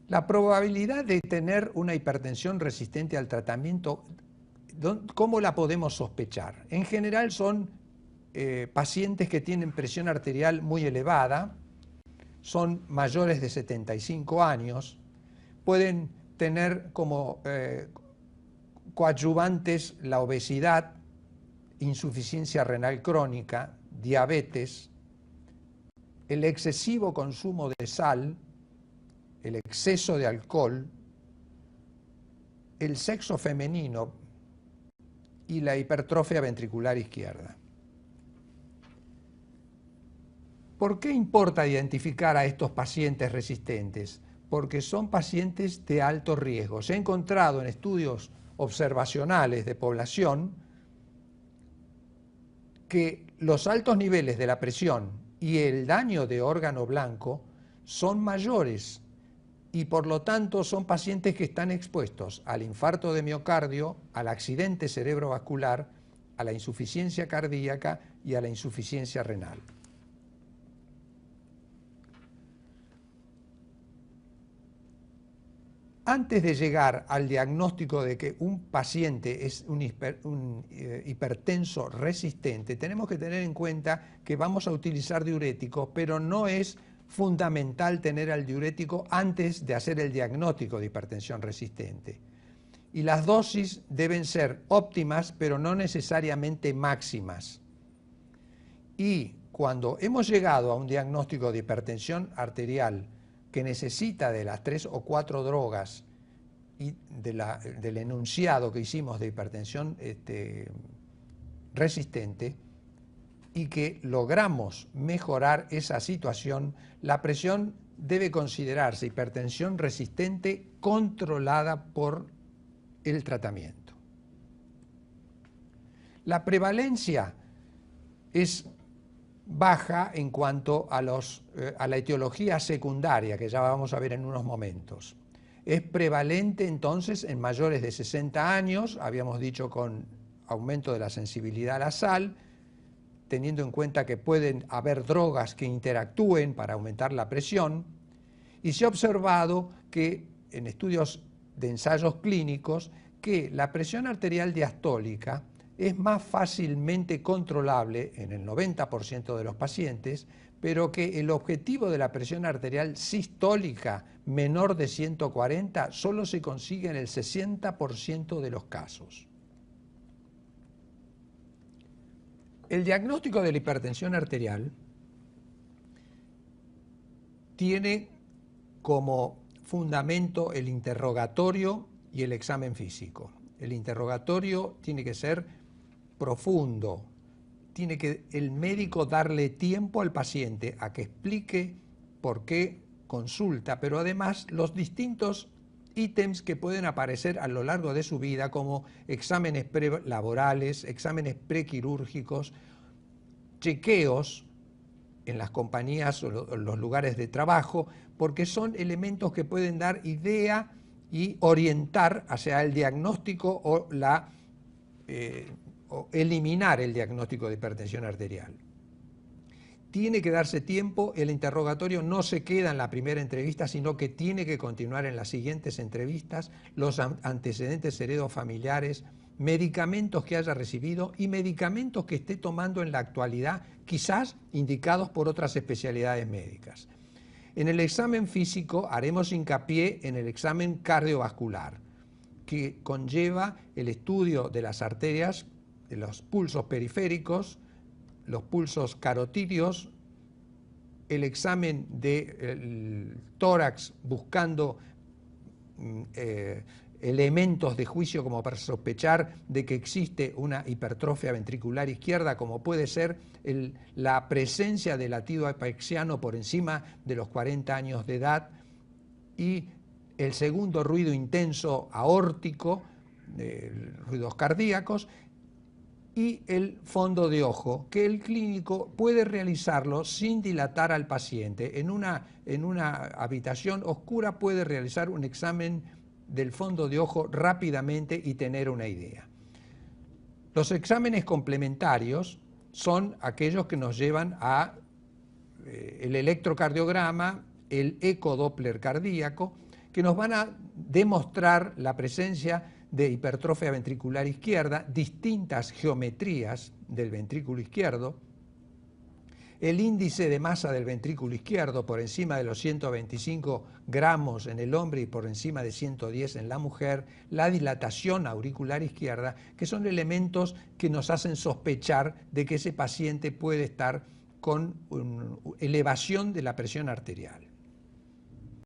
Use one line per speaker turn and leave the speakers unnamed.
La probabilidad de tener una hipertensión resistente al tratamiento, ¿cómo la podemos sospechar? En general son pacientes que tienen presión arterial muy elevada, son mayores de 75 años, pueden tener como coadyuvantes la obesidad, insuficiencia renal crónica, diabetes, el excesivo consumo de sal, el exceso de alcohol, el sexo femenino y la hipertrofia ventricular izquierda. ¿Por qué importa identificar a estos pacientes resistentes? Porque son pacientes de alto riesgo. Se ha encontrado en estudios observacionales de población que los altos niveles de la presión y el daño de órgano blanco son mayores y por lo tanto son pacientes que están expuestos al infarto de miocardio, al accidente cerebrovascular, a la insuficiencia cardíaca y a la insuficiencia renal. Antes de llegar al diagnóstico de que un paciente es un hipertenso resistente, tenemos que tener en cuenta que vamos a utilizar diuréticos, pero no es fundamental tener al diurético antes de hacer el diagnóstico de hipertensión resistente. Y las dosis deben ser óptimas, pero no necesariamente máximas. Y cuando hemos llegado a un diagnóstico de hipertensión arterial que necesita de las 3 o 4 drogas y del enunciado que hicimos de hipertensión resistente, y que logramos mejorar esa situación, la presión debe considerarse hipertensión resistente controlada por el tratamiento. La prevalencia es baja en cuanto a la etiología secundaria, que ya vamos a ver en unos momentos. Es prevalente entonces en mayores de 60 años, habíamos dicho con aumento de la sensibilidad a la sal, teniendo en cuenta que pueden haber drogas que interactúen para aumentar la presión, y se ha observado que en estudios de ensayos clínicos que la presión arterial diastólica es más fácilmente controlable en el 90% de los pacientes, pero que el objetivo de la presión arterial sistólica menor de 140 solo se consigue en el 60% de los casos. El diagnóstico de la hipertensión arterial tiene como fundamento el interrogatorio y el examen físico. El interrogatorio tiene que ser profundo, tiene que el médico darle tiempo al paciente a que explique por qué consulta, pero además los distintos ítems que pueden aparecer a lo largo de su vida, como exámenes prelaborales, exámenes prequirúrgicos, chequeos en las compañías o los lugares de trabajo, porque son elementos que pueden dar idea y orientar hacia el diagnóstico o eliminar el diagnóstico de hipertensión arterial. Tiene que darse tiempo, el interrogatorio no se queda en la primera entrevista, sino que tiene que continuar en las siguientes entrevistas, los antecedentes heredofamiliares, medicamentos que haya recibido y medicamentos que esté tomando en la actualidad, quizás indicados por otras especialidades médicas. En el examen físico haremos hincapié en el examen cardiovascular, que conlleva el estudio de las arterias, de los pulsos periféricos, los pulsos carotídeos, el examen del tórax buscando elementos de juicio como para sospechar de que existe una hipertrofia ventricular izquierda, como puede ser la presencia de latido apexiano por encima de los 40 años de edad, y el segundo ruido intenso aórtico, ruidos cardíacos, y el fondo de ojo, que el clínico puede realizarlo sin dilatar al paciente. En una habitación oscura puede realizar un examen del fondo de ojo rápidamente y tener una idea. Los exámenes complementarios son aquellos que nos llevan a el electrocardiograma, el ecodoppler cardíaco, que nos van a demostrar la presencia de hipertrofia ventricular izquierda, distintas geometrías del ventrículo izquierdo, el índice de masa del ventrículo izquierdo por encima de los 125 gramos en el hombre y por encima de 110 en la mujer, la dilatación auricular izquierda, que son elementos que nos hacen sospechar de que ese paciente puede estar con elevación de la presión arterial.